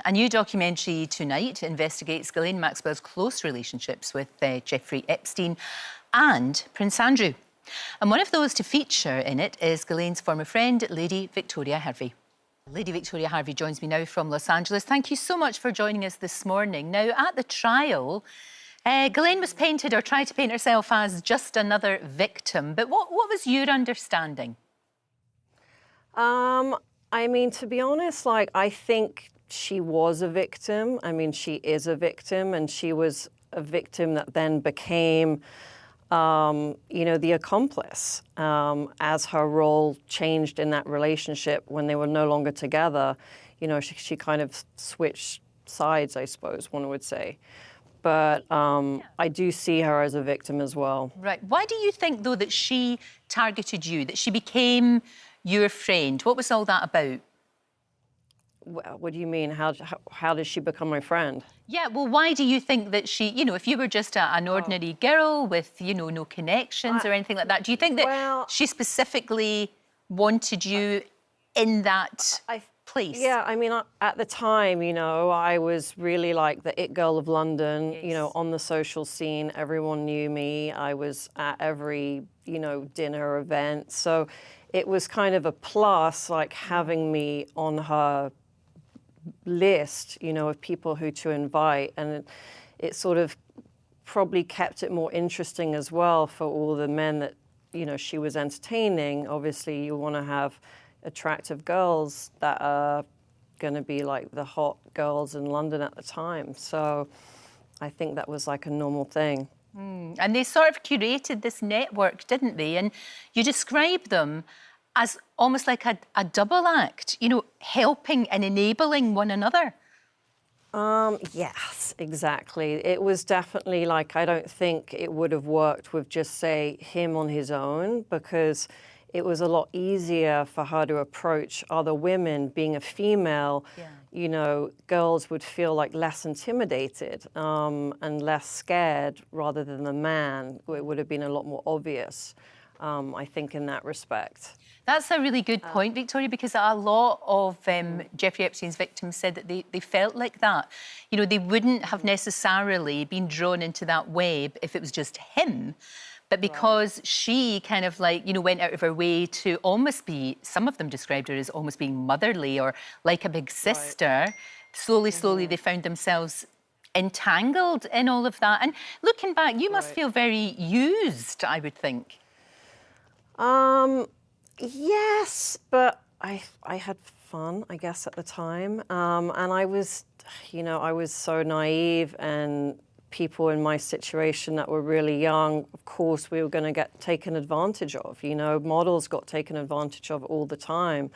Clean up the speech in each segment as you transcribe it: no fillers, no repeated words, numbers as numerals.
A new documentary tonight investigates Ghislaine Maxwell's close relationships with Jeffrey Epstein and Prince Andrew. And one of those to feature in it is Ghislaine's former friend, Lady Victoria Hervey. Lady Victoria Hervey joins me now from Los Angeles. Thank you so much for joining us this morning. Now, at the trial, Ghislaine was painted, or tried to paint herself as, just another victim. But what was your understanding? I mean, to be honest, I think she was a victim. I mean, she is a victim, and she was a victim that then became, the accomplice. As her role changed in that relationship when they were no longer together, she kind of switched sides, I suppose one would say. But I do see her as a victim as well. Right. Why do you think, though, that she targeted you, that she became your friend? What was all that about? Well, what do you mean? How does she become my friend? Yeah, well, why do you think that she, if you were just an ordinary girl with, no connections or anything like that, do you think that she specifically wanted you in that place? Yeah, I mean, at the time, I was really like the it girl of London, on the social scene. Everyone knew me. I was at every, dinner event. So it was kind of a plus, like having me on her list, of people who to invite, and it sort of probably kept it more interesting as well for all the men that, she was entertaining. Obviously, you want to have attractive girls that are going to be like the hot girls in London at the time. So I think that was like a normal thing. And they sort of curated this network, didn't they? And you described them as almost like a double act, helping and enabling one another. Yes, exactly. It was definitely like, I don't think it would have worked with just, say, him on his own, because it was a lot easier for her to approach other women. Being a female, girls would feel like less intimidated and less scared rather than the man. It would have been a lot more obvious, I think, in that respect. That's a really good point, Victoria, because a lot of Jeffrey Epstein's victims said that they felt like that. They wouldn't have necessarily been drawn into that web if it was just him. But because she kind of went out of her way to almost be, some of them described her as almost being motherly or like a big sister, slowly they found themselves entangled in all of that. And looking back, you must feel very used, I would think. Yes, but I had fun, I guess, at the time. And I was, I was so naive, and people in my situation that were really young, of course, we were going to get taken advantage of. Models got taken advantage of all the time.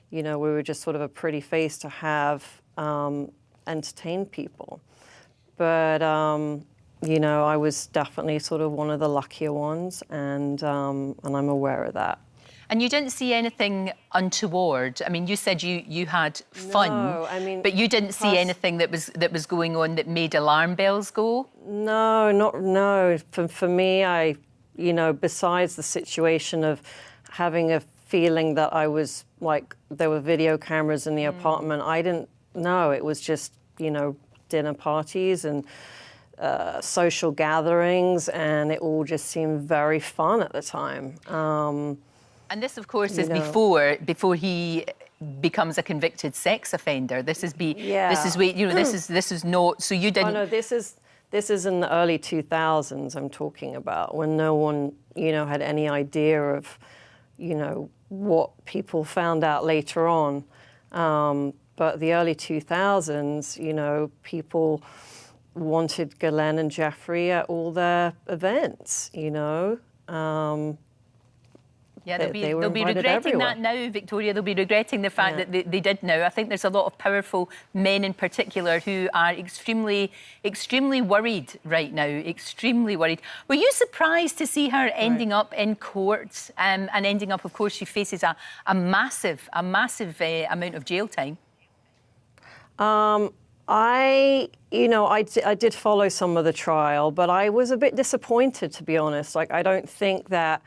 We were just sort of a pretty face to have, entertain people. But, I was definitely sort of one of the luckier ones, and I'm aware of that. And you didn't see anything untoward. I mean, you said you had fun, but you didn't see anything that was going on that made alarm bells go? No. For me, besides the situation of having a feeling that I was like, there were video cameras in the apartment, I didn't know. It was just, dinner parties and social gatherings, and it all just seemed very fun at the time. And this, of course, is before he becomes a convicted sex offender. This is this is not. So you didn't. Oh no, this is in the early 2000s. I'm talking about, when no one had any idea of what people found out later on. But the early 2000s, people wanted Ghislaine and Jeffrey at all their events. Yeah, they'll be regretting that now, Victoria. They'll be regretting the fact that they did now. I think there's a lot of powerful men in particular who are extremely worried right now, extremely worried. Were you surprised to see her ending up in court and ending up, of course, she faces a massive amount of jail time? I did follow some of the trial, but I was a bit disappointed, to be honest. Like, I don't think that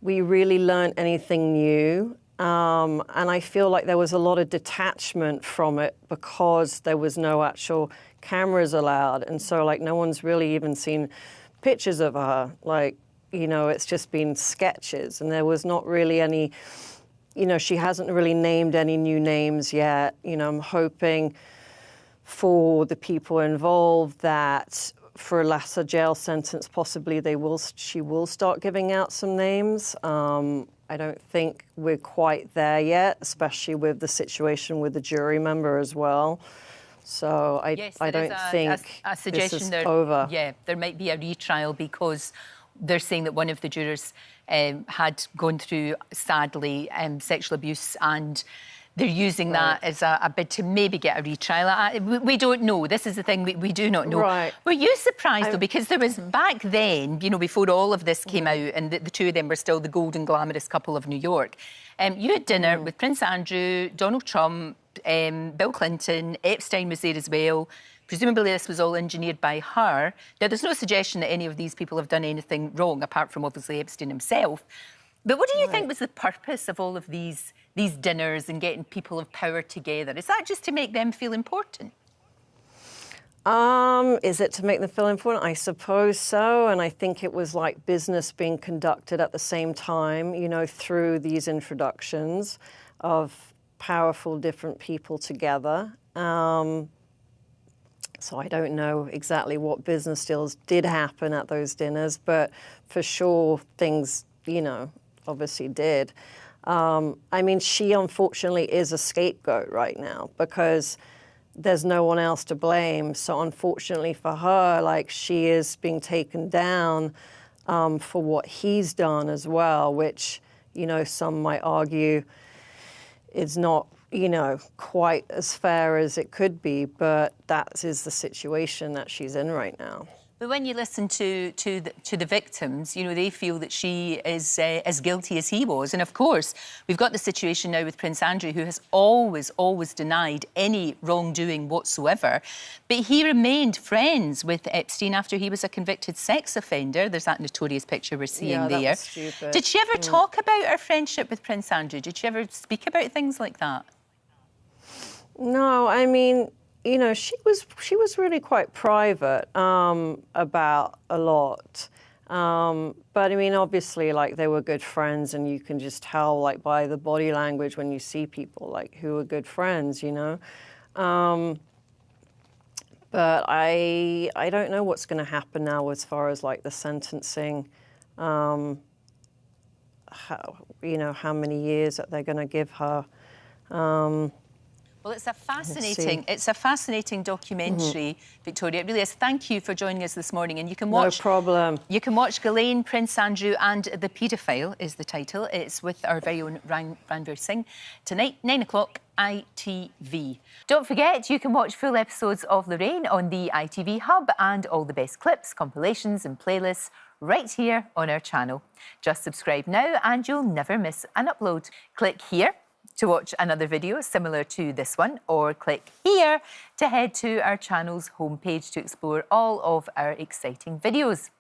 we really learned anything new. And I feel like there was a lot of detachment from it because there was no actual cameras allowed. And so, like, no one's really even seen pictures of her. Like, you know, it's just been sketches. And there was not really any, you know, she hasn't really named any new names yet. You know, I'm hoping for the people involved that for a lesser jail sentence, possibly she will start giving out some names. I don't think we're quite there yet, especially with the situation with the jury member as well. So I don't think a suggestion this is over. Yeah, there might be a retrial because they're saying that one of the jurors had gone through, sadly, sexual abuse, and they're using that as a bid to maybe get a retrial. We don't know. This is the thing, we do not know. Right. Were you surprised, though, because there was, back then, you know, before all of this came out, and the two of them were still the golden glamorous couple of New York, you had dinner with Prince Andrew, Donald Trump, Bill Clinton, Epstein was there as well. Presumably this was all engineered by her. Now, there's no suggestion that any of these people have done anything wrong, apart from, obviously, Epstein himself. But what do you think was the purpose of all of these dinners and getting people of power together? Is that just to make them feel important? Is it to make them feel important? I suppose so. And I think it was like business being conducted at the same time, you know, through these introductions of powerful different people together. So I don't know exactly what business deals did happen at those dinners, but for sure things, you know, obviously did. I mean, she unfortunately is a scapegoat right now because there's no one else to blame. So unfortunately for her, like, she is being taken down for what he's done as well, which, you know, some might argue is not, you know, quite as fair as it could be, but that is the situation that she's in right now. But when you listen to the victims, you know, they feel that she is as guilty as he was. And, of course, we've got the situation now with Prince Andrew, who has always denied any wrongdoing whatsoever. But he remained friends with Epstein after he was a convicted sex offender. There's that notorious picture we're seeing there. That was stupid. Did she ever talk about her friendship with Prince Andrew? Did she ever speak about things like that? No, I mean, you know, she was really quite private about a lot. But I mean, obviously, like, they were good friends, and you can just tell, like, by the body language when you see people, like, who are good friends, you know. But I don't know what's going to happen now as far as, like, the sentencing. How, you know, how many years that they're going to give her. Well, it's a fascinating documentary, Victoria. It really is. Thank you for joining us this morning. And you can watch... No problem. You can watch Ghislaine, Prince Andrew and the Paedophile is the title. It's with our very own Ranveer Singh. Tonight, 9 o'clock, ITV. Don't forget, you can watch full episodes of Lorraine on the ITV Hub and all the best clips, compilations and playlists right here on our channel. Just subscribe now and you'll never miss an upload. Click here to watch another video similar to this one, or click here to head to our channel's homepage to explore all of our exciting videos.